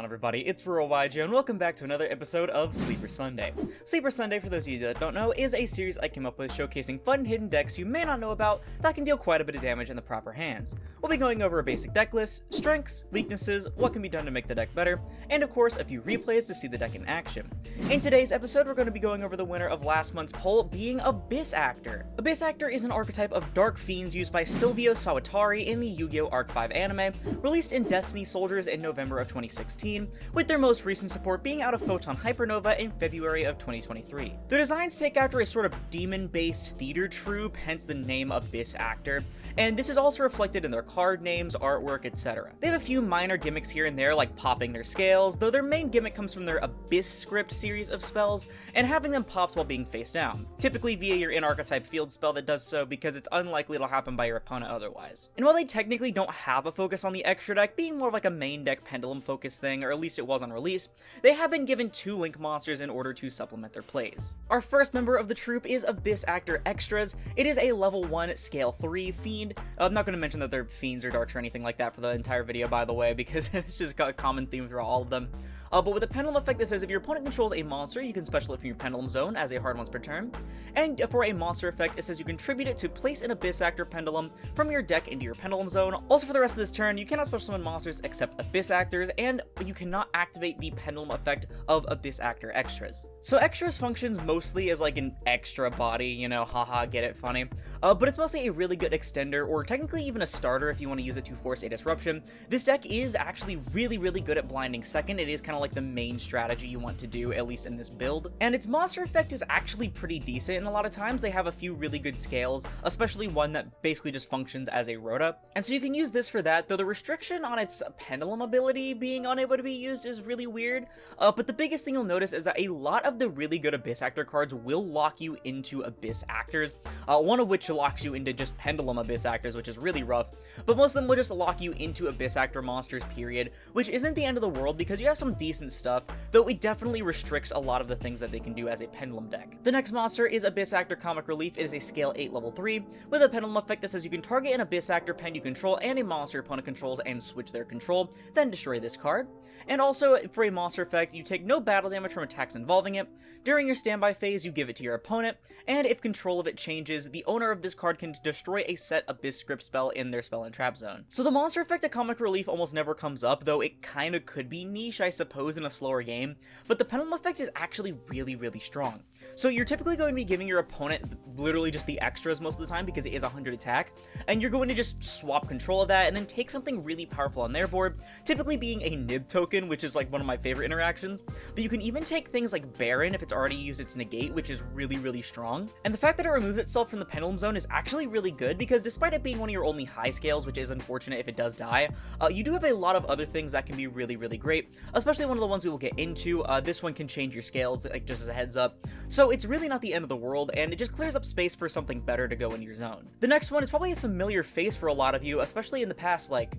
on, everybody? It's YJ, and welcome back to another episode of Sleeper Sunday. Sleeper Sunday, for those of you that don't know, is a series I came up with showcasing fun hidden decks you may not know about that can deal quite a bit of damage in the proper hands. We'll be going over a basic deck list, strengths, weaknesses, what can be done to make the deck better, and of course a few replays to see the deck in action. In today's episode, we're going to be going over the winner of last month's poll being Abyss Actor. Abyss Actor is an archetype of dark fiends used by Silvio Sawatari in the Yu-Gi-Oh! Arc 5 anime, released in Destiny Soldiers in November of 2016, with their most recent support being out of Photon Hypernova in February of 2023. Their designs take after a sort of demon-based theater troupe, hence the name Abyss Actor, and this is also reflected in their card names, artwork, etc. They have a few minor gimmicks here and there, like popping their scales, though their main gimmick comes from their Abyss script series of spells, and having them popped while being face down, typically via your in-archetype field spell that does so because it's unlikely it'll happen by your opponent otherwise. And while they technically don't have a focus on the extra deck, being more of like a main deck pendulum focus thing, or at least it was on release, they have been given 2 link monsters in order to supplement their plays. Our first member of the troupe is Abyss Actor Extras. It is a level 1 scale 3 fiend. I'm not going to mention that they're fiends or darks or anything like that for the entire video, by the way, because it's just got a common theme throughout all of them. But with a pendulum effect that says if your opponent controls a monster, you can special it from your pendulum zone as a hard once per turn. And for a monster effect, it says you contribute it to place an Abyss Actor pendulum from your deck into your pendulum zone. Also for the rest of this turn, you cannot special summon monsters except Abyss Actors, and you cannot activate the pendulum effect of Abyss Actor Extras. So Extras functions mostly as like an extra body, you know, haha, get it, funny. But it's mostly a really good extender, or technically even a starter if you want to use it to force a disruption. This deck is actually really good at blinding second. It is kind of like the main strategy you want to do, at least in this build. And its monster effect is actually pretty decent, and a lot of times they have a few really good scales, especially one that basically just functions as a Rhoda. And so you can use this for that, though the restriction on its pendulum ability being unable to be used is really weird. But the biggest thing you'll notice is that a lot of the really good Abyss Actor cards will lock you into Abyss Actors, one of which locks you into just Pendulum Abyss Actors, which is really rough, but most of them will just lock you into Abyss Actor monsters, period, which isn't the end of the world because you have some decent stuff, though it definitely restricts a lot of the things that they can do as a pendulum deck. The next monster is Abyss Actor Comic Relief. It is a scale 8 level 3, with a pendulum effect that says you can target an Abyss Actor pen you control and a monster your opponent controls and switch their control, then destroy this card. And also, for a monster effect, you take no battle damage from attacks involving it. During your standby phase, you give it to your opponent, and if control of it changes, the owner of this card can destroy a set Abyss script spell in their spell and trap zone. So the monster effect of Comic Relief almost never comes up, though it kinda could be niche, I suppose, in a slower game, but the pendulum effect is actually really strong. So you're typically going to be giving your opponent literally just the extras most of the time because it is 100 attack, and you're going to just swap control of that and then take something really powerful on their board, typically being a nib token, which is like one of my favorite interactions, but you can even take things like Baron if it's already used its negate, which is really strong. And the fact that it removes itself from the pendulum zone is actually really good because despite it being one of your only high scales, which is unfortunate if it does die, you do have a lot of other things that can be really great, especially one of the ones we will get into. This one can change your scales, like just as a heads up. So it's really not the end of the world, and it just clears up space for something better to go in your zone. The next one is probably a familiar face for a lot of you, especially in the past, like,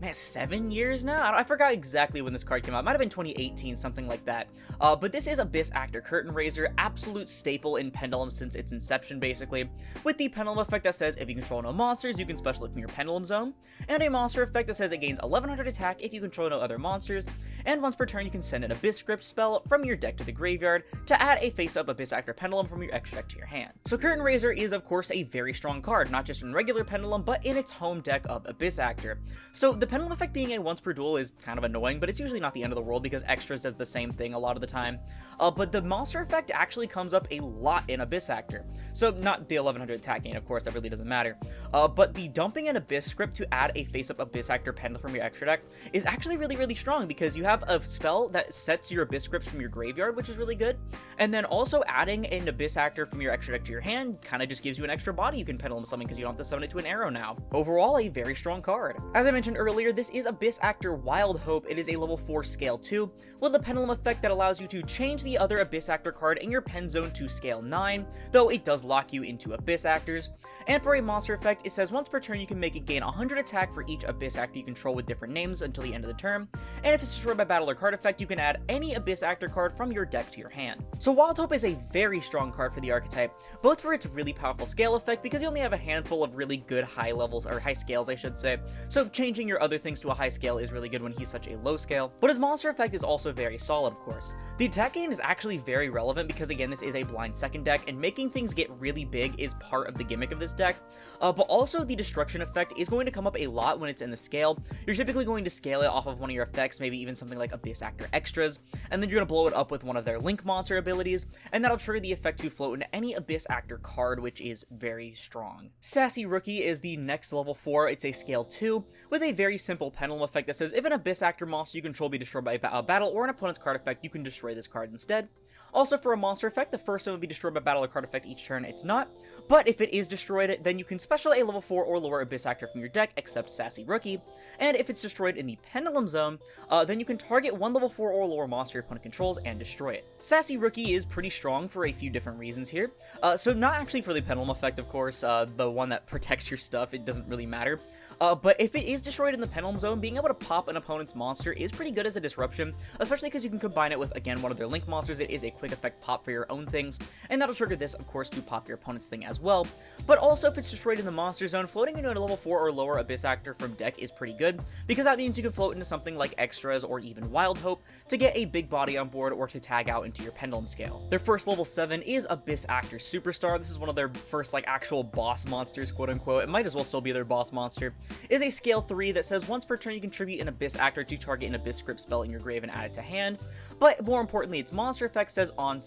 man, 7 years now? I forgot exactly when this card came out. It might have been 2018, something like that. But this is Abyss Actor Curtain Raiser, absolute staple in Pendulum since its inception, basically, with the pendulum effect that says if you control no monsters, you can special it from your pendulum zone, and a monster effect that says it gains 1100 attack if you control no other monsters, and once per turn you can send an Abyss script spell from your deck to the graveyard to add a face-up Abyss Actor Pendulum from your extra deck to your hand. So Curtain Raiser is, of course, a very strong card, not just in regular Pendulum, but in its home deck of Abyss Actor. So the pendulum effect being a once per duel is kind of annoying, but it's usually not the end of the world because Extras does the same thing a lot of the time. But the monster effect actually comes up a lot in Abyss Actor. So not the 1100 attack gain, of course, that really doesn't matter. But the dumping an Abyss script to add a face-up Abyss Actor pendulum from your extra deck is actually really strong because you have a spell that sets your Abyss scripts from your graveyard, which is really good. And then also adding an Abyss Actor from your extra deck to your hand kind of just gives you an extra body you can pendulum summon because you don't have to summon it to an arrow now. Overall, a very strong card. As I mentioned earlier, this is Abyss Actor Wild Hope. It is a level 4 scale 2 with a pendulum effect that allows you to change the other Abyss Actor card in your pen zone to scale 9, though it does lock you into Abyss Actors. And for a monster effect, it says once per turn you can make it gain 100 attack for each Abyss Actor you control with different names until the end of the turn, and if it's destroyed by battle or card effect, you can add any Abyss Actor card from your deck to your hand. So Wild Hope is a very strong card for the archetype, both for its really powerful scale effect because you only have a handful of really good high levels, or high scales I should say, so changing your other things to a high scale is really good when he's such a low scale, but his monster effect is also very solid, of course. The attack gain is actually very relevant because, again, this is a blind second deck, and making things get really big is part of the gimmick of this deck, but also the destruction effect is going to come up a lot when it's in the scale. You're typically going to scale it off of one of your effects, maybe even something like Abyss Actor Extras, and then you're going to blow it up with one of their Link monster abilities, and that'll trigger the effect to float into any Abyss Actor card, which is very strong. Sassy Rookie is the next level 4. It's a scale 2, with a very simple pendulum effect that says if an Abyss Actor monster you control be destroyed by a battle or an opponent's card effect, you can destroy this card instead. Also, for a monster effect, the first one would be destroyed by battle or card effect each turn. It's not, but if it is destroyed, then you can special a level 4 or lower Abyss Actor from your deck, except Sassy Rookie, and if it's destroyed in the Pendulum Zone, then you can target one level 4 or lower monster your opponent controls and destroy it. Sassy Rookie is pretty strong for a few different reasons here, so not actually for the Pendulum effect, of course, the one that protects your stuff, it doesn't really matter. But if it is destroyed in the Pendulum Zone, being able to pop an opponent's monster is pretty good as a disruption, especially because you can combine it with, again, one of their Link monsters. It is a quick effect pop for your own things, and that'll trigger this, of course, to pop your opponent's thing as well. But also, if it's destroyed in the Monster Zone, floating into a level 4 or lower Abyss Actor from deck is pretty good, because that means you can float into something like Extras or even Wild Hope to get a big body on board or to tag out into your Pendulum scale. Their first level 7 is Abyss Actor Superstar. This is one of their first, like, actual boss monsters, quote-unquote. It might as well still be their boss monster. It is a scale 3 that says once per turn you contribute an Abyss Actor to target an Abyss script spell in your grave and add it to hand. But more importantly, its monster effect says on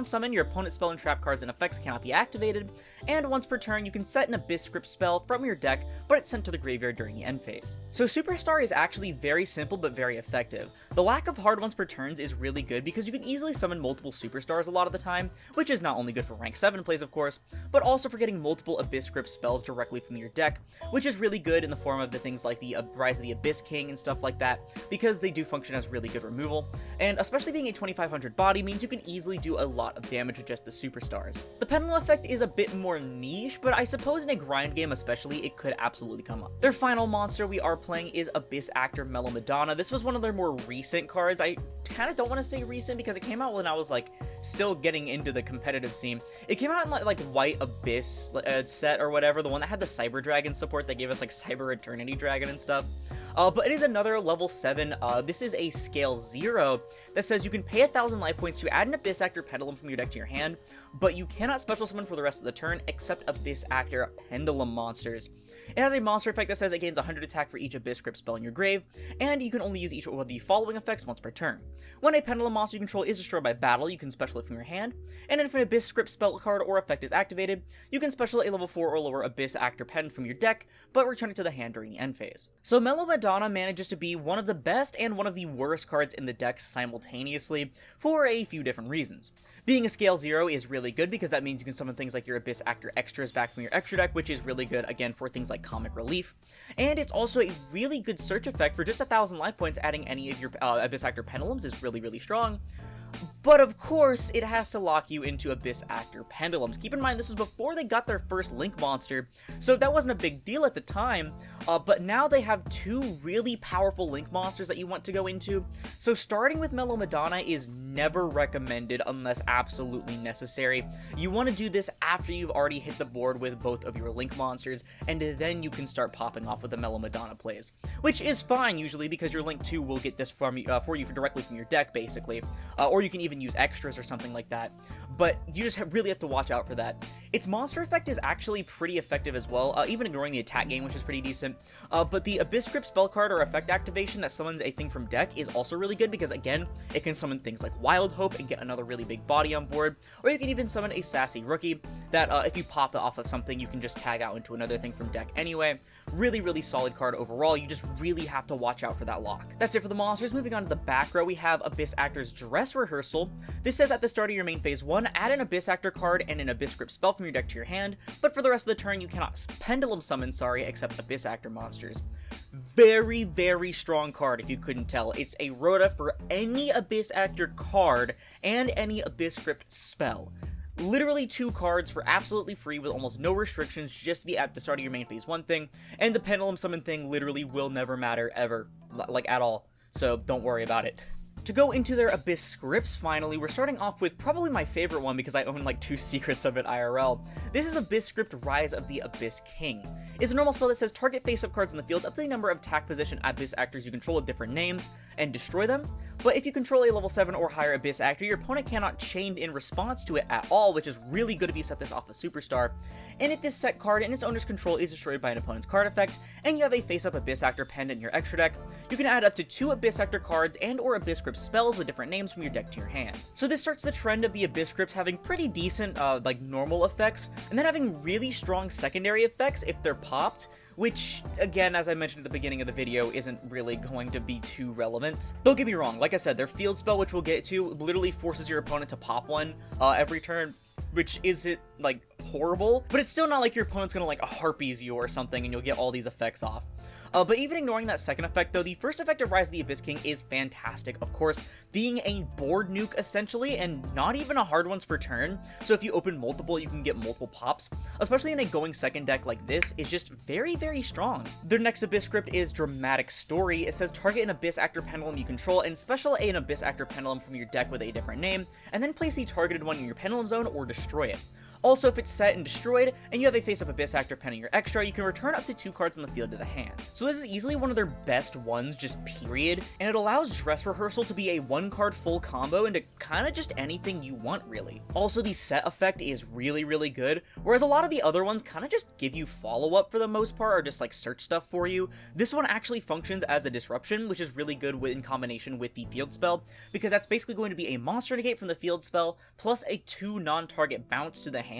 summon, your opponent's spell and trap cards and effects cannot be activated, and once per turn you can set an Abyss script spell from your deck, but it's sent to the graveyard during the end phase. So Superstar is actually very simple but very effective. The lack of hard ones per turns is really good because you can easily summon multiple Superstars a lot of the time, which is not only good for rank 7 plays, of course, but also for getting multiple Abyss script spells directly from your deck, which is really good in the form of the things like the Rise of the Abyss King and stuff like that, because they do function as really good removal, and especially being a 2500 body means you can easily do a lot of damage with just the Superstars. The Pendulum effect is a bit more niche, but I suppose in a grind game especially, it could absolutely come up. Their final monster we are playing is Abyss Actor Mellow Madonna. This was one of their more recent cards. I kind of don't want to say recent because it came out when I was like still getting into the competitive scene. It came out in like White Abyss set or whatever, the one that had the Cyber Dragon support that gave us like Cyber Eternity Dragon and stuff. But it is another level 7. This is a scale 0 that says you can pay 1,000 life points to add an Abyss Actor Pendulum from your deck to your hand, but you cannot special summon for the rest of the turn except Abyss Actor Pendulum monsters. It has a monster effect that says it gains 100 attack for each Abyss script spell in your grave, and you can only use each of the following effects once per turn. When a Pendulum monster you control is destroyed by battle, you can special it from your hand, and if an Abyss script spell card or effect is activated, you can special a level 4 or lower Abyss Actor Pen from your deck, but return it to the hand during the end phase. So Mellow Madonna manages to be one of the best and one of the worst cards in the deck simultaneously for a few different reasons. Being a scale 0 is really good because that means you can summon things like your Abyss Actor Extras back from your extra deck, which is really good, again, for things like Comic Relief. And it's also a really good search effect for just 1,000 life points. Adding any of your Abyss Actor Pendulums is really, really strong. But of course, it has to lock you into Abyss Actor Pendulums. Keep in mind, this was before they got their first Link monster, so that wasn't a big deal at the time, but now they have 2 really powerful Link monsters that you want to go into, so starting with Mellow Madonna is never recommended unless absolutely necessary. You want to do this after you've already hit the board with both of your Link monsters, and then you can start popping off with the Mellow Madonna plays, which is fine usually because your Link 2 will get this for you directly from your deck, basically, or you can even use extras or something like that, but you just really have to watch out for that. Its monster effect is actually pretty effective as well, even ignoring the attack gain, which is pretty decent, but the Abyss script spell card or effect activation that summons a thing from deck is also really good because, again, it can summon things like Wild Hope and get another really big body on board, or you can even summon a Sassy Rookie that if you pop it off of something, you can just tag out into another thing from deck anyway. Really, really solid card overall. You just really have to watch out for that lock. That's it for the monsters. Moving on to the back row, we have Abyss Actor's Dress Rehearsal. This says at the start of your main phase 1, add an Abyss Actor card and an Abyss script spell from your deck to your hand, but for the rest of the turn, you cannot Pendulum summon, except Abyss Actor monsters. Very, very strong card if you couldn't tell. It's a Rhoda for any Abyss Actor card and any Abyss script spell. Literally 2 cards for absolutely free with almost no restrictions, just be at the start of your main phase 1 thing, and the Pendulum summon thing literally will never matter ever, like at all, so don't worry about it. To go into their Abyss scripts, finally, we're starting off with probably my favorite one because I own like 2 secrets of it IRL. This is Abyss script Rise of the Abyss King. It's a normal spell that says target face-up cards in the field up to the number of attack position Abyss actors you control with different names, and destroy them. But if you control a level 7 or higher Abyss actor, your opponent cannot chain in response to it at all, which is really good if you set this off a superstar. And if this set card in its owner's control is destroyed by an opponent's card effect, and you have a face-up Abyss actor pendant in your extra deck, you can add up to 2 Abyss actor cards and or Abyss script spells with different names from your deck to your hand. So this starts the trend of the Abyss scripts having pretty decent, like normal effects, and then having really strong secondary effects if they're popped, which, again, as I mentioned at the beginning of the video, isn't really going to be too relevant. Don't get me wrong, like I said, their field spell, which we'll get to, literally forces your opponent to pop one every turn, which isn't, like, horrible, but it's still not like your opponent's gonna, like, harpies you or something and you'll get all these effects off. But even ignoring that second effect, though, the first effect of Rise of the Abyss King is fantastic, of course, being a board nuke, essentially, and not even a hard once per turn, so if you open multiple, you can get multiple pops, especially in a going second deck like this, is just very, very strong. Their next Abyss script is Dramatic Story. It says target an Abyss actor pendulum you control, and special an Abyss actor pendulum from your deck with a different name, and then place the targeted one in your pendulum zone or destroy it. Also, if it's set and destroyed, and you have a face-up Abyss actor pen in your extra, you can return up to 2 cards on the field to the hand. So this is easily one of their best ones, just period, and it allows Dress Rehearsal to be a 1-card full combo into kinda just anything you want, really. Also, the set effect is really, really good, whereas a lot of the other ones kinda just give you follow-up for the most part, or just like search stuff for you. This one actually functions as a disruption, which is really good in combination with the field spell, because that's basically going to be a monster negate from the field spell, plus a 2 non-target bounce to the hand.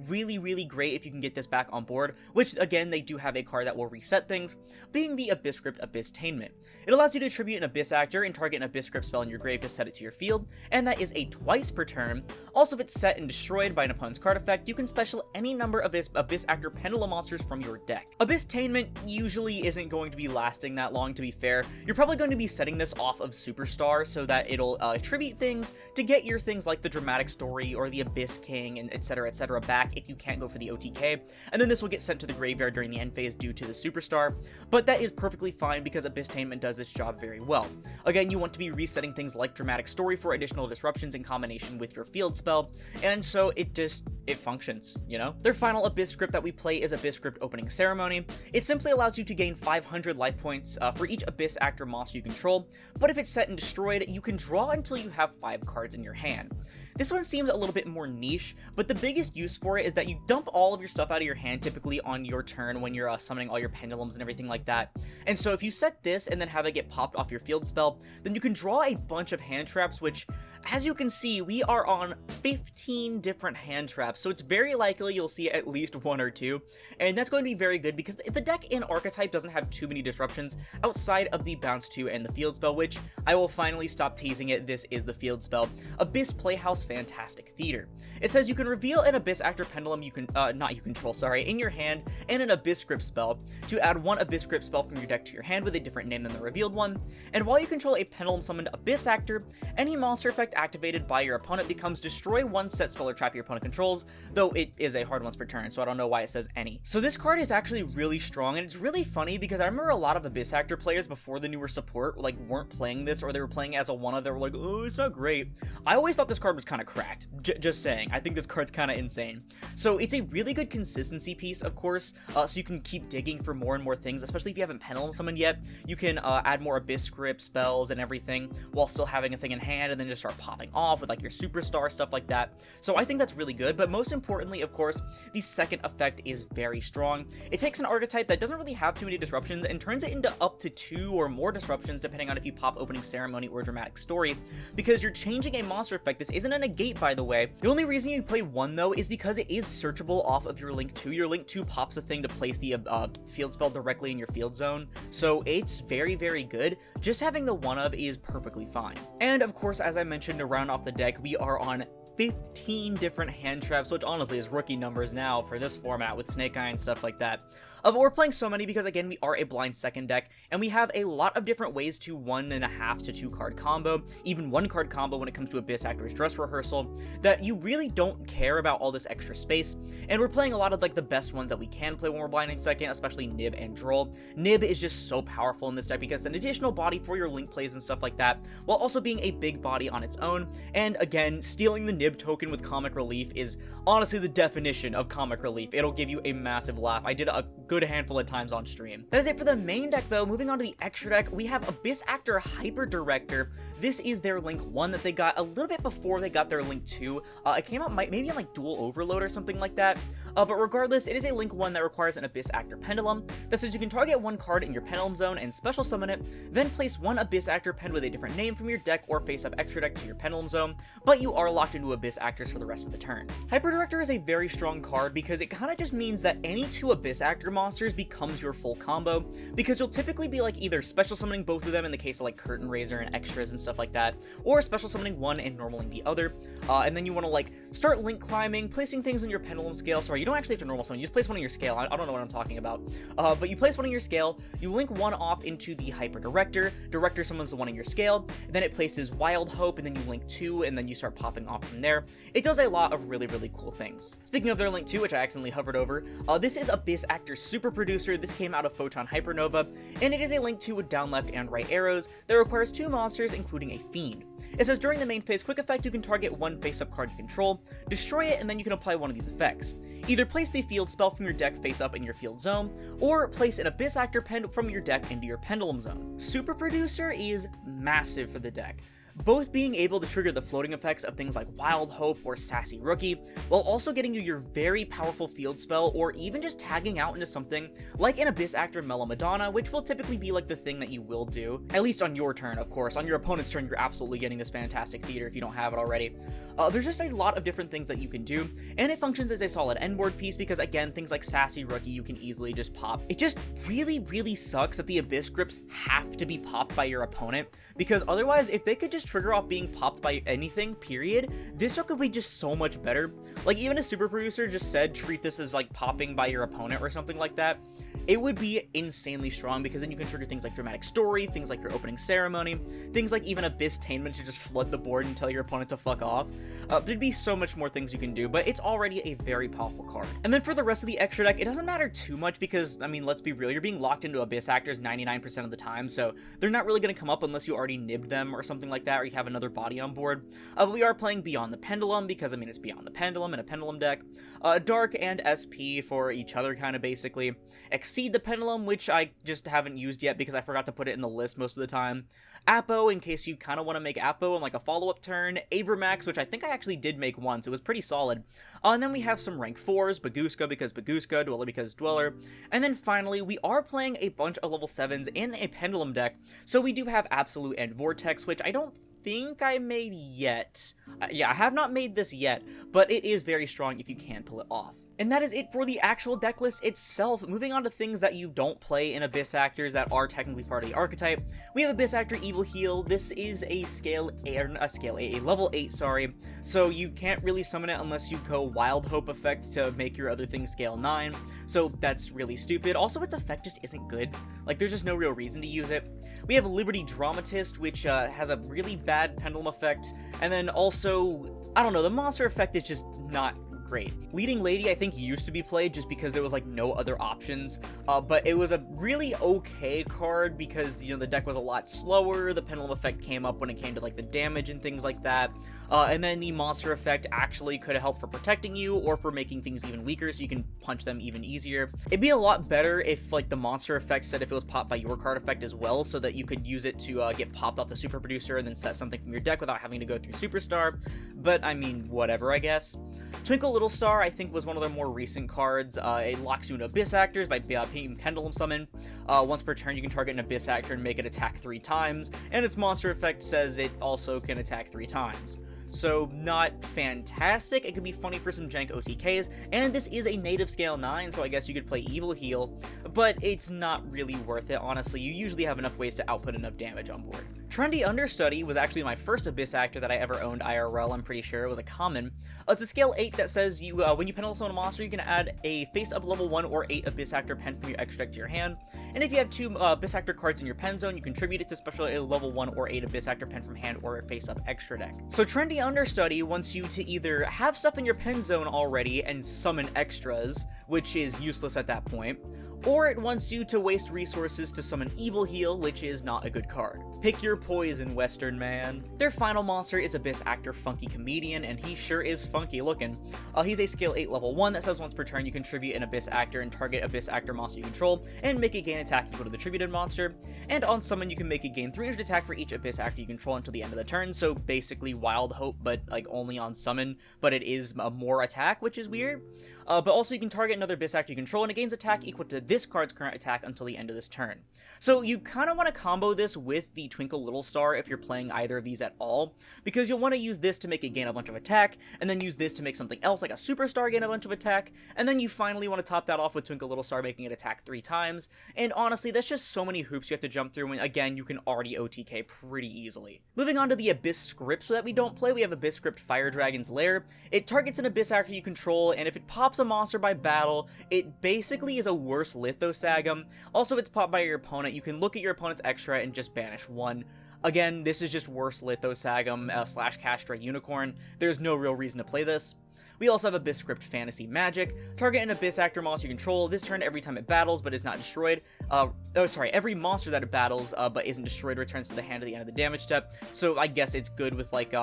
Really, really great if you can get this back on board, which again, they do have a card that will reset things, being the Abyss script Abyss-tainment. It allows you to attribute an Abyss actor and target an Abyss script spell in your grave to set it to your field, and that is a twice per turn. Also, if it's set and destroyed by an opponent's card effect, you can special any number of Abyss actor pendulum monsters from your deck. Abyss-tainment usually isn't going to be lasting that long, to be fair. You're probably going to be setting this off of Superstar so that it'll attribute things to get your things like the Dramatic Story or the Abyss King and etc back if you can't go for the OTK, and then this will get sent to the graveyard during the end phase due to the Superstar, but that is perfectly fine because Abyss-tainment does its job very well. Again, you want to be resetting things like Dramatic Story for additional disruptions in combination with your field spell, and so it functions, you know? Their final Abyss script that we play is Abyss script Opening Ceremony. It simply allows you to gain 500 life points for each Abyss actor monster you control, but if it's set and destroyed, you can draw until you have 5 cards in your hand. This one seems a little bit more niche, but the biggest use for it is that you dump all of your stuff out of your hand typically on your turn when you're summoning all your pendulums and everything like that. And so if you set this and then have it get popped off your field spell, then you can draw a bunch of hand traps, which, as you can see, we are on 15 different hand traps, so it's very likely you'll see at least 1 or 2, and that's going to be very good because the deck in Archetype doesn't have too many disruptions outside of the Bounce 2 and the field spell, which I will finally stop teasing it. This is the field spell. Abyss Playhouse Fantastic Theater. It says you can reveal an Abyss actor pendulum in your hand and an Abyss script spell to add 1 Abyss script spell from your deck to your hand with a different name than the revealed one, and while you control a pendulum summoned Abyss actor, any monster effect activated by your opponent becomes destroy 1 set spell or trap your opponent controls, though it is a hard once per turn, so I don't know why it says any. So this card is actually really strong, and it's really funny because I remember a lot of Abyss actor players before the newer support like weren't playing this, or they were playing as a 1-of, they were like, oh, it's not great. I always thought this card was kind of cracked, just saying. I think this card's kind of insane. So it's a really good consistency piece, of course, so you can keep digging for more and more things, especially if you haven't pendulum summoned yet. You can add more Abyss script spells and everything while still having a thing in hand, and then just start popping off with like your Superstar, stuff like that. So I think that's really good, but most importantly, of course, the second effect is very strong. It takes an archetype that doesn't really have too many disruptions and turns it into up to 2 or more disruptions depending on if you pop Opening Ceremony or Dramatic Story, because you're changing a monster effect. This isn't a negate, by the way. The only reason you play 1, though, is because it is searchable off of your Link 2. Your Link 2 pops a thing to place the field spell directly in your field zone, so it's very, very good. Just having the 1-of is perfectly fine. And of course, as I mentioned, to round off the deck, we are on 15 different hand traps, which honestly is rookie numbers now for this format with Snake Eye and stuff like that. But we're playing so many because, again, we are a blind second deck, and we have a lot of different ways to 1.5 to 2 card combo, even 1 card combo when it comes to Abyss Actor's Dress Rehearsal, that you really don't care about all this extra space, and we're playing a lot of, like, the best ones that we can play when we're blinding second, especially Nib and Droll. Nib is just so powerful in this deck because it's an additional body for your link plays and stuff like that, while also being a big body on its own, and again, stealing the Nib token with Comic Relief is honestly the definition of Comic Relief. It'll give you a massive laugh. I did a good handful of times on stream. That is it for the main deck though. Moving on to the extra deck, we have Abyss Actor Hyper Director. This is their Link 1 that they got a little bit before they got their Link 2. It came out maybe in like Duel Overload or something like that. But regardless, it is a Link 1 that requires an Abyss Actor Pendulum. That says you can target 1 card in your Pendulum Zone and special summon it, then place 1 Abyss Actor Pen with a different name from your deck or face-up extra deck to your Pendulum Zone, but you are locked into Abyss Actors for the rest of the turn. Hyper Director is a very strong card because it kind of just means that any 2 Abyss Actor monsters becomes your full combo, because you'll typically be like either special summoning both of them in the case of like Curtain Raiser and extras and stuff like that, or special summoning one and normaling the other, and then you want to like start link climbing, placing things on your pendulum scale. Sorry, you don't actually have to normal summon, you just place one on your scale. I don't know what I'm talking about, but you place one on your scale, you link one off into the Hyper Director, Director summons the one on your scale, then it places Wild Hope, and then you link 2, and then you start popping off from there. It does a lot of really, really cool things. Speaking of their Link 2, which I accidentally hovered over, this is Abyss Actor Super Producer. This came out of Photon Hypernova, and it is a Link 2 with down, left, and right arrows that requires 2 monsters, including a Fiend. It says during the main phase quick effect, you can target 1 face-up card you control, destroy it, and then you can apply one of these effects. Either place the field spell from your deck face-up in your field zone, or place an Abyss Actor Pen from your deck into your Pendulum Zone. Super Producer is massive for the deck, both being able to trigger the floating effects of things like Wild Hope or Sassy Rookie, while also getting you your very powerful field spell, or even just tagging out into something like an Abyss Actor Mellow Madonna, which will typically be like the thing that you will do, at least on your turn, of course. On your opponent's turn, you're absolutely getting this fantastic theater if you don't have it already. There's just a lot of different things that you can do, and it functions as a solid endboard piece because, again, things like Sassy Rookie you can easily just pop. It just really, really sucks that the Abyss Grips have to be popped by your opponent, because otherwise, if they could just trigger off being popped by anything, period, this deck would be just so much better. Like, even a Super Producer just said treat this as like popping by your opponent or something like that, it would be insanely strong, because then you can trigger things like Dramatic Story, things like your Opening Ceremony, things like even Abyss-tainment to just flood the board and tell your opponent to fuck off. There'd be so much more things you can do, but it's already a very powerful card. And then for the rest of the extra deck, it doesn't matter too much because, I mean, let's be real, you're being locked into Abyss Actors 99% of the time, so they're not really going to come up unless you already nibbed them or something like that, or you have another body on board. But we are playing Beyond the Pendulum because, I mean, it's Beyond the Pendulum in a Pendulum deck. Dark and SP for each other, kind of basically. Exceed the Pendulum, which I just haven't used yet because I forgot to put it in the list most of the time. Apo, in case you kind of want to make Apo on like a follow-up turn. Avermax, which I think I actually did make once. It was pretty solid. And then we have some rank 4s, Baguska because Baguska, Dweller because Dweller. And then finally, we are playing a bunch of level 7s in a Pendulum deck. So we do have Absolute and Vortex, which I don't think I made yet. Yeah, I have not made this yet, but it is very strong if you can pull it off. And that is it for the actual deck list itself. Moving on to things that you don't play in Abyss Actors that are technically part of the archetype. We have Abyss Actor Evil Heal. This is a level 8, sorry. So you can't really summon it unless you go Wild Hope effect to make your other things scale 9. So that's really stupid. Also, its effect just isn't good. Like, there's just no real reason to use it. We have Liberty Dramatist, which has a really bad pendulum effect. And then also, I don't know, the monster effect is just not great. Leading Lady, I think, used to be played just because there was like no other options, but it was a really okay card because, you know, the deck was a lot slower, the pendulum effect came up when it came to like the damage and things like that, and then the monster effect actually could have helped for protecting you or for making things even weaker so you can punch them even easier. It'd be a lot better if like the monster effect said if it was popped by your card effect as well, so that you could use it to get popped off the Super Producer and then set something from your deck without having to go through Superstar, but I mean, whatever, I guess. Twinkle Little Star, I think, was one of their more recent cards. It locks you into Abyss Actors by being Pendulum Summon. Once per turn, you can target an Abyss Actor and make it attack 3 times, and its monster effect says it also can attack 3 times. So, not fantastic. It could be funny for some jank OTKs, and this is a native scale 9, so I guess you could play Evil Heal, but it's not really worth it, honestly. You usually have enough ways to output enough damage on board. Trendy Understudy was actually my first Abyss Actor that I ever owned IRL, I'm pretty sure. It was a common. It's a scale 8 that says you when you penalty summon a monster, you can add a face-up level 1 or 8 Abyss Actor pen from your extra deck to your hand. And if you have 2 Abyss Actor cards in your pen zone, you contribute it to special a level 1 or 8 Abyss Actor pen from hand or a face-up extra deck. So Trendy Understudy wants you to either have stuff in your pen zone already and summon extras, which is useless at that point, or it wants you to waste resources to summon Evil Heal, which is not a good card. Pick your poison, Western man. Their final monster is Abyss Actor Funky Comedian, and he sure is funky looking. He's a scale 8 level 1 that says once per turn you contribute an Abyss Actor and target Abyss Actor monster you control, and make it gain attack equal to the tributed monster, and on summon you can make it gain 300 attack for each Abyss Actor you control until the end of the turn, so basically Wild Hope, but like only on summon, but it is more attack, which is weird. But also you can target another Abyss Actor you control, and it gains attack equal to this card's current attack until the end of this turn. So you kind of want to combo this with the Twinkle Little Star if you're playing either of these at all, because you'll want to use this to make it gain a bunch of attack, and then use this to make something else like a Superstar gain a bunch of attack, and then you finally want to top that off with Twinkle Little Star making it attack 3 times, and honestly that's just so many hoops you have to jump through, and again you can already OTK pretty easily. Moving on to the Abyss scripts that we don't play, we have Abyss Script Fire Dragon's Lair. It targets an Abyss Actor you control, and if it pops a monster by battle, it basically is a worse Lithosagum. Also, it's popped by your opponent. You can look at your opponent's extra and just banish 1. Again, this is just worse Lithosagum / Castra Unicorn. There's no real reason to play this. We also have Abyss Script Fantasy Magic. Target an Abyss Actor monster you control this turn every time it battles but is not destroyed. Every monster that it battles but isn't destroyed returns to the hand at the end of the damage step. So I guess it's good with like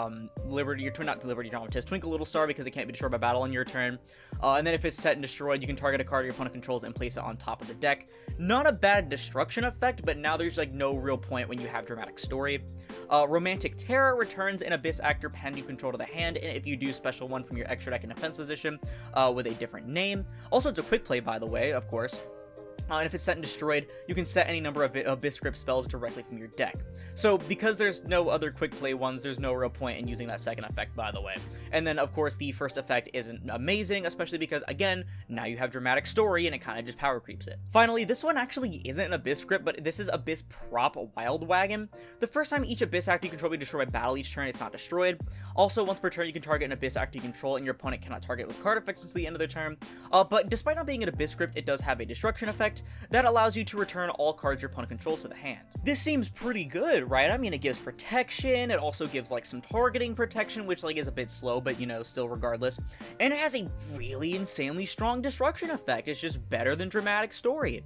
Liberty, or not Liberty Dramatist, Twinkle Little Star because it can't be destroyed by battle on your turn. And then if it's set and destroyed, you can target a card your opponent controls and place it on top of the deck. Not a bad destruction effect, but now there's like no real point when you have Dramatic Story. Romantic Terror returns an Abyss Actor pen you control to the hand, and if you do special one from your extra deck in defense position with a different name. Also, it's a quick play, by the way, of course. And if it's set and destroyed, you can set any number of Abyss Script spells directly from your deck. So because there's no other quick play ones, there's no real point in using that second effect, by the way. And then, of course, the first effect isn't amazing, especially because, again, now you have Dramatic Story, and it kind of just power creeps it. Finally, this one actually isn't an Abyss Script, but this is Abyss Prop Wild Wagon. The first time each Abyss Actor you control be destroyed by battle each turn, it's not destroyed. Also, once per turn, you can target an Abyss Actor you control, and your opponent cannot target with card effects until the end of their turn. But despite not being an Abyss Script, it does have a destruction effect that allows you to return all cards your opponent controls to the hand. This seems pretty good, right? I mean, it gives protection, it also gives like some targeting protection, which like is a bit slow, but you know, still regardless. And it has a really insanely strong destruction effect. It's just better than Dramatic Story.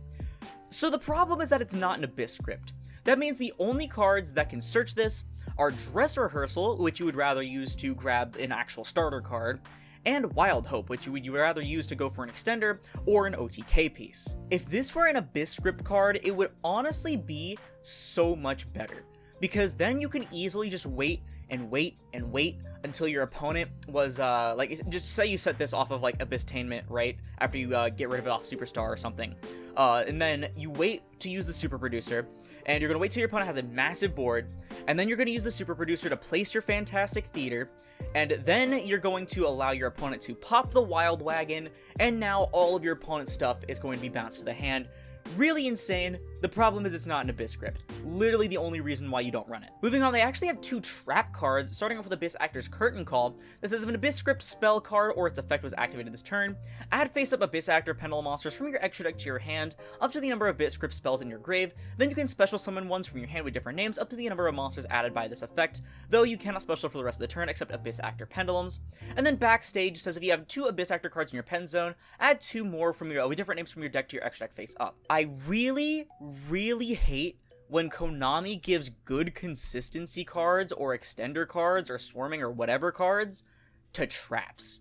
So the problem is that it's not an Abyss Script. That means the only cards that can search this are Dress Rehearsal, which you would rather use to grab an actual starter card, and Wild Hope, which you would rather use to go for an extender or an OTK piece. If this were an Abyss Script card, it would honestly be so much better, because then you can easily just wait and wait and wait until your opponent was, just say you set this off of like Abysstainment, right? After you get rid of it off Superstar or something. And then you wait to use the Super Producer, and you're gonna wait till your opponent has a massive board, and then you're gonna use the Super Producer to place your Fantastic Theater, and then you're going to allow your opponent to pop the Wild Wagon, and now all of your opponent's stuff is going to be bounced to the hand. Really insane. The problem is it's not an Abyss Script. Literally the only reason why you don't run it. Moving on, they actually have 2 trap cards, starting off with Abyss Actor's Curtain Call. That says if an Abyss Script spell card or its effect was activated this turn, add face-up Abyss Actor pendulum monsters from your extra deck to your hand, up to the number of Abyss Script spells in your grave. Then you can special summon ones from your hand with different names, up to the number of monsters added by this effect, though you cannot special for the rest of the turn except Abyss Actor pendulums. And then Backstage says if you have 2 Abyss Actor cards in your pen zone, add 2 more from your with different names from your deck to your extra deck face up. I really hate when Konami gives good consistency cards or extender cards or swarming or whatever cards to traps.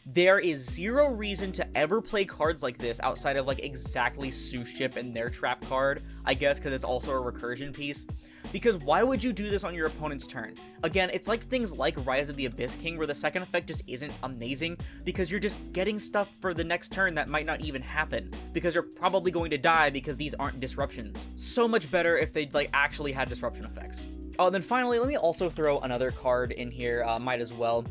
There is zero reason to ever play cards like this outside of like exactly Sue Ship and their trap card, I guess, because it's also a recursion piece. Because why would you do this on your opponent's turn? Again, it's like things like Rise of the Abyss King where the second effect just isn't amazing because you're just getting stuff for the next turn that might not even happen because you're probably going to die because these aren't disruptions. So much better if they like actually had disruption effects. Oh, and then finally, let me also throw another card in here, might as well.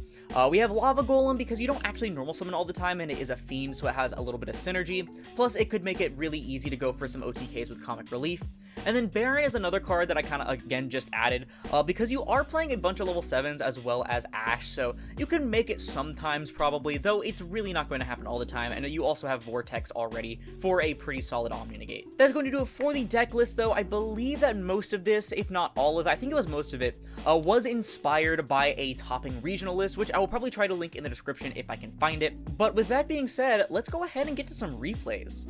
We have Lava Golem because you don't actually normal summon all the time, and it is a fiend, so it has a little bit of synergy. Plus, it could make it really easy to go for some OTKs with Comic Relief. And then Baron is another card that I kind of, again, just added, because you are playing a bunch of level 7s as well as Ash, so you can make it sometimes, probably, though it's really not going to happen all the time, and you also have Vortex already for a pretty solid Omni Negate. That's going to do it for the deck list, though. I believe that most of this, if not all of it, I think it was most of it, was inspired by a topping regional list, which I will probably try to link in the description if I can find it. But with that being said, let's go ahead and get to some replays.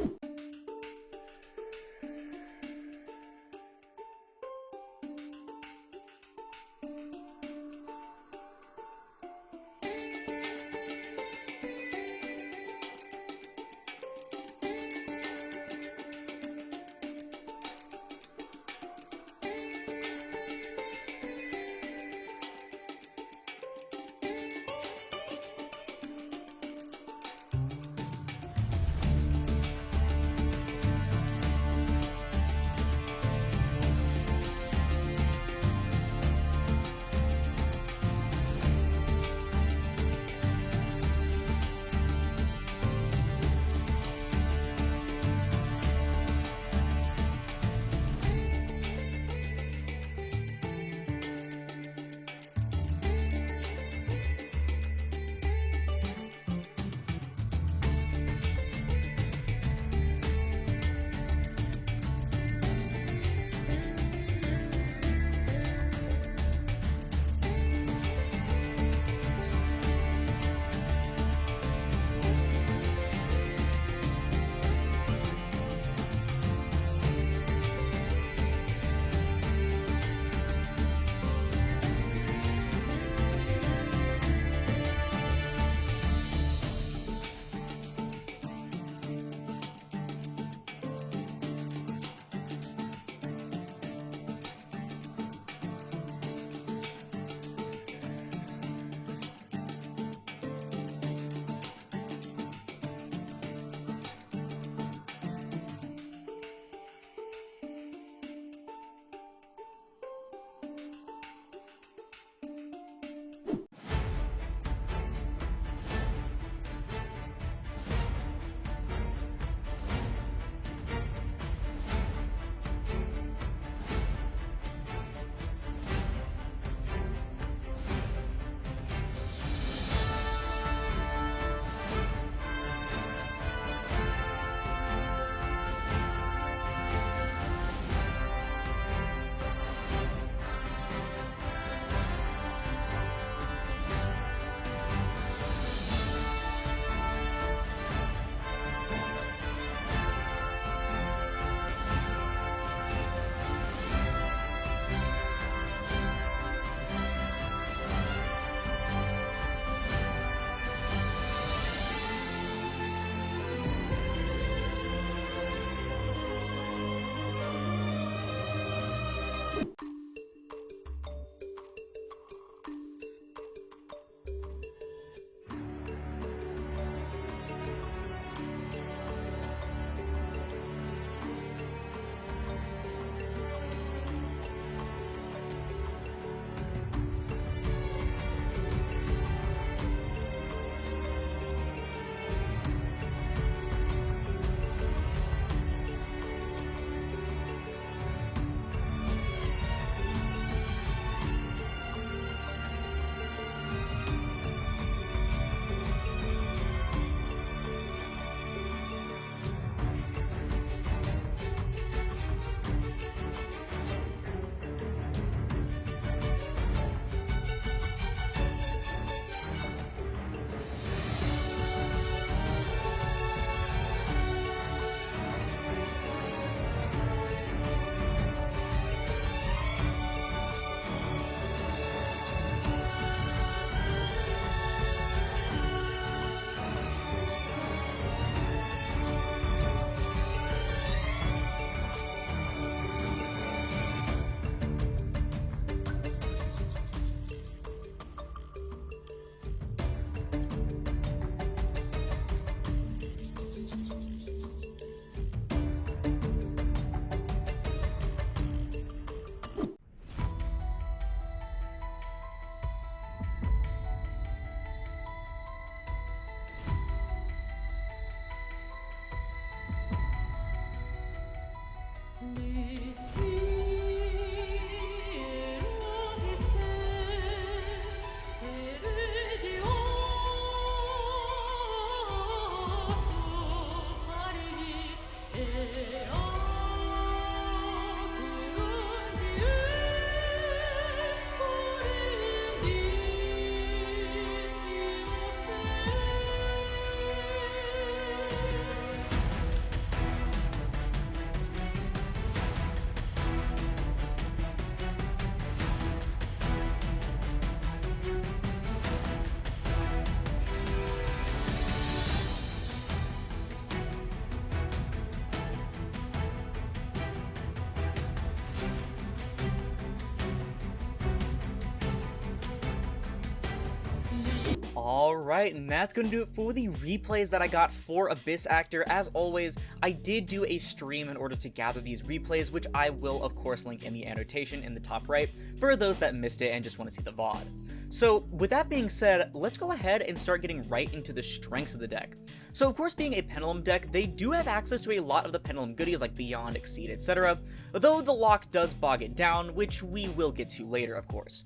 Alright, and that's going to do it for the replays that I got for Abyss Actor. As always, I did do a stream in order to gather these replays, which I will of course link in the annotation in the top right for those that missed it and just want to see the VOD. So with that being said, let's go ahead and start getting right into the strengths of the deck. So of course, being a Pendulum deck, they do have access to a lot of the Pendulum goodies like Beyond, Exceed, etc., though the lock does bog it down, which we will get to later of course.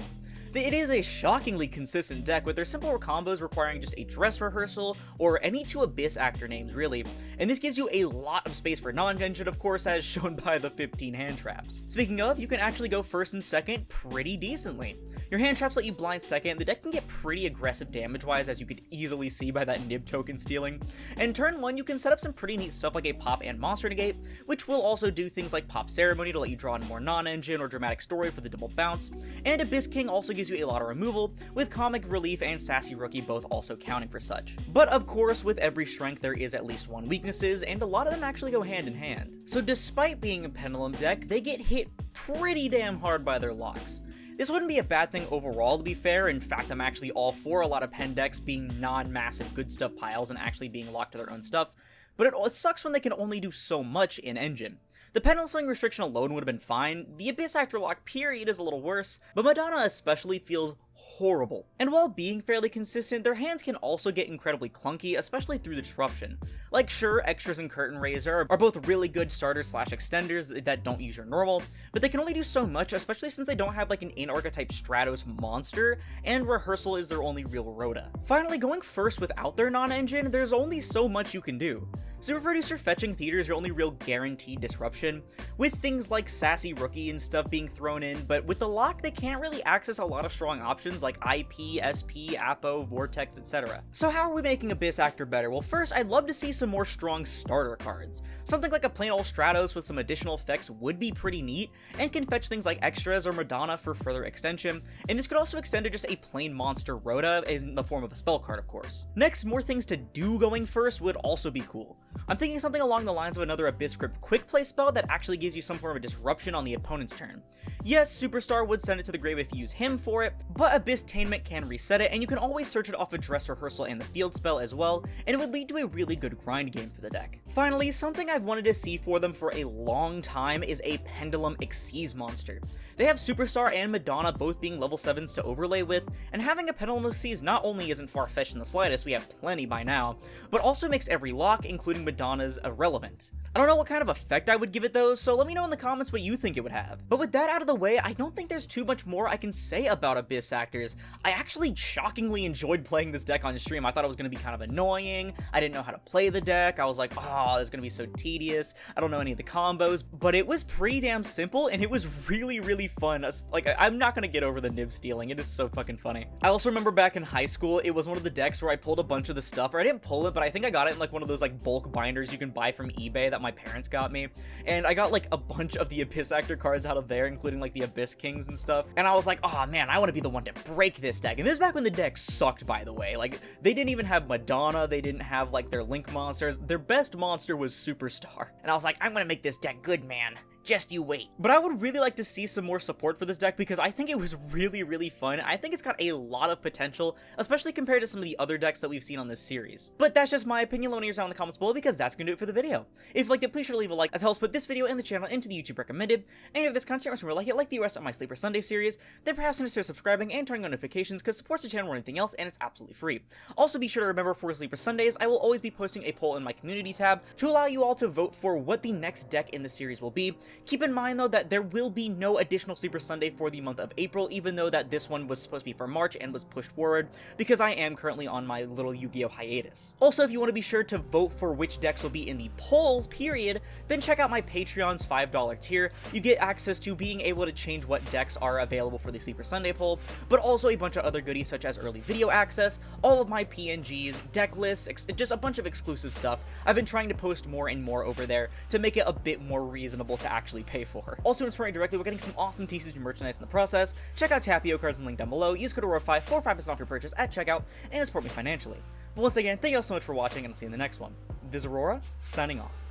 It is a shockingly consistent deck with their simple combos requiring just a Dress Rehearsal or any two Abyss Actor names really, and this gives you a lot of space for non-engine of course as shown by the 15 hand traps. Speaking of, you can actually go first and second pretty decently. Your hand traps let you blind second, the deck can get pretty aggressive damage-wise as you could easily see by that Nib token stealing, and turn 1 you can set up some pretty neat stuff like a Pop and Monster Negate, which will also do things like Pop Ceremony to let you draw in more non-engine or Dramatic Story for the double bounce, and Abyss King also gives you a lot of removal, with Comic Relief and Sassy Rookie both also counting for such. But of course, with every strength there is at least one weaknesses, and a lot of them actually go hand in hand. So despite being a Pendulum deck, they get hit pretty damn hard by their locks. This wouldn't be a bad thing overall, to be fair. In fact, I'm actually all for a lot of pen decks being non-massive good stuff piles and actually being locked to their own stuff, but it sucks when they can only do so much in engine. The Pendulum Swing restriction alone would have been fine, the Abyss Actor lock period is a little worse, but Madonna especially feels horrible. And while being fairly consistent, their hands can also get incredibly clunky, especially through the disruption. Like sure, Extras and Curtain Raiser are both really good starters slash extenders that don't use your normal, but they can only do so much, especially since they don't have like an in-archetype Stratos monster, and Rehearsal is their only real Rhoda. Finally, going first without their non-engine, there's only so much you can do. Super Producer Fetching Theater is your only real guaranteed disruption, with things like Sassy Rookie and stuff being thrown in, but with the lock they can't really access a lot of strong options like IP, SP, Apo, Vortex, etc. So how are we making Abyss Actor better? Well first, I'd love to see some more strong starter cards. Something like a plain old Stratos with some additional effects would be pretty neat, and can fetch things like Extras or Madonna for further extension, and this could also extend to just a plain monster Rhoda in the form of a spell card of course. Next, more things to do going first would also be cool. I'm thinking something along the lines of another Abyss Script quick play spell that actually gives you some form of disruption on the opponent's turn. Yes, Superstar would send it to the grave if you use him for it, but Abyss Tainment can reset it, and you can always search it off a Dress Rehearsal and the field spell as well, and it would lead to a really good grind game for the deck. Finally, something I've wanted to see for them for a long time is a Pendulum Xyz monster. They have Superstar and Madonna both being level 7s to overlay with, and having a Pendulum Xyz not only isn't far-fetched in the slightest, we have plenty by now, but also makes every lock, including Madonna's, irrelevant. I don't know what kind of effect I would give it though, so let me know in the comments what you think it would have. But with that out of the way, I don't think there's too much more I can say about Abyss Actors. I actually shockingly enjoyed playing this deck on stream. I thought it was going to be kind of annoying, I didn't know how to play the deck, I was like, oh, it's going to be so tedious, I don't know any of the combos, but it was pretty damn simple, and it was really fun. Like, I'm not going to get over the Nib stealing, it is so fucking funny. I also remember back in high school, it was one of the decks where I pulled a bunch of the stuff, or I didn't pull it, but I think I got it in like one of those like bulk binders you can buy from eBay that my parents got me, and I got like a bunch of the Abyss Actor cards out of there, including like the Abyss Kings and stuff, and I was like, oh man, I want to be the one to break this deck. And this is back when the deck sucked, by the way. Like, they didn't even have Madonna, they didn't have like their Link monsters, their best monster was Superstar, and I was like, I'm gonna make this deck good, man. Just you wait. But I would really like to see some more support for this deck because I think it was really fun. I think it's got a lot of potential, especially compared to some of the other decks that we've seen on this series. But that's just my opinion. Let me know down in the comments below because that's gonna do it for the video. If you liked it, please sure to leave a like as it helps put this video and the channel into the YouTube recommended. And if this content was more like the rest of my Sleeper Sunday series, then perhaps consider subscribing and turning on notifications because it supports the channel more than anything else and it's absolutely free. Also be sure to remember for Sleeper Sundays, I will always be posting a poll in my community tab to allow you all to vote for what the next deck in the series will be. Keep in mind though that there will be no additional Sleeper Sunday for the month of April, even though that this one was supposed to be for March and was pushed forward because I am currently on my little Yu-Gi-Oh hiatus. Also, if you want to be sure to vote for which decks will be in the polls period, then check out my Patreon's $5 tier. You get access to being able to change what decks are available for the Sleeper Sunday poll, but also a bunch of other goodies such as early video access, all of my PNGs, deck lists, just a bunch of exclusive stuff. I've been trying to post more and more over there to make it a bit more reasonable to actually pay for. Also, to support me directly, we're getting some awesome TCG merchandise in the process. Check out Tapio cards and link down below. Use code AURORA5 for 5% off your purchase at checkout and support me financially. But once again, thank you all so much for watching, and I'll see you in the next one. This is Aurora, signing off.